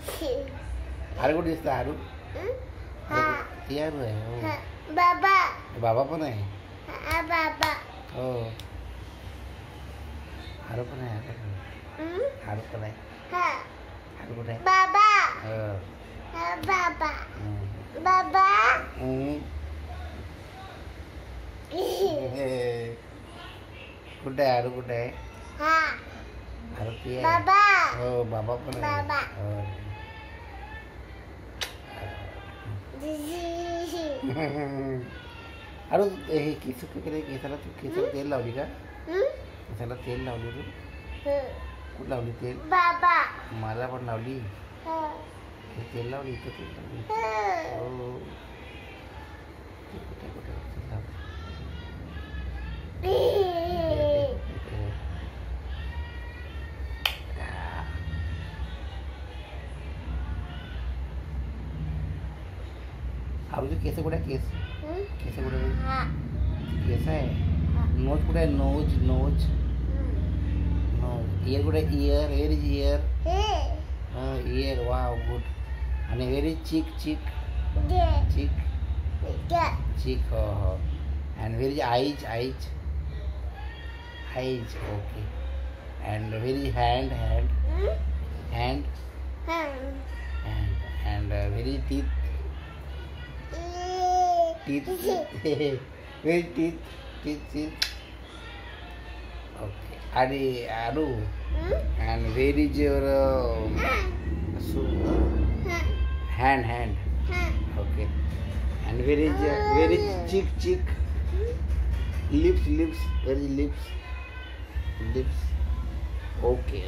आरू कुठे दिसतं आरू? ती आरू आहे हो. बाबा बाबा पण आहे बाबा हो. आरू पण आहे आरू पण आहे आरू कुठे आहे? बाबा हो. बाबा बाबा कुठे आहे आरू कुठे आहे? आरू ती आहे बाबा हो. बाबा पण आहे बाबा. हो. अरे हे केस केसाला तू केसाला तेल लावली का? केसाला तेल लावली तू? कुठं लावली तेल? बाबा मला पण लावली. तेल लावली इथं तेल लावली हो. कुठे कुठे तेल लावली? आरूचे केस कुठे आहे? केस केस कुठे आहे? केस आहे. नोज कुठे आहे? Nose nose nose. इयर कुठे आहे? Year where is year? Year wow good. आणि व्हेर इज चीक चीक चीक चीक हो हो. And where is eyes eyes eyes okay. And where is hand hand hand hand and where is teeth teeth very teeth okay. Adi Aru and where is your hand okay. And where is cheek lips where is lips okay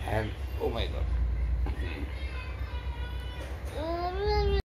and oh my god.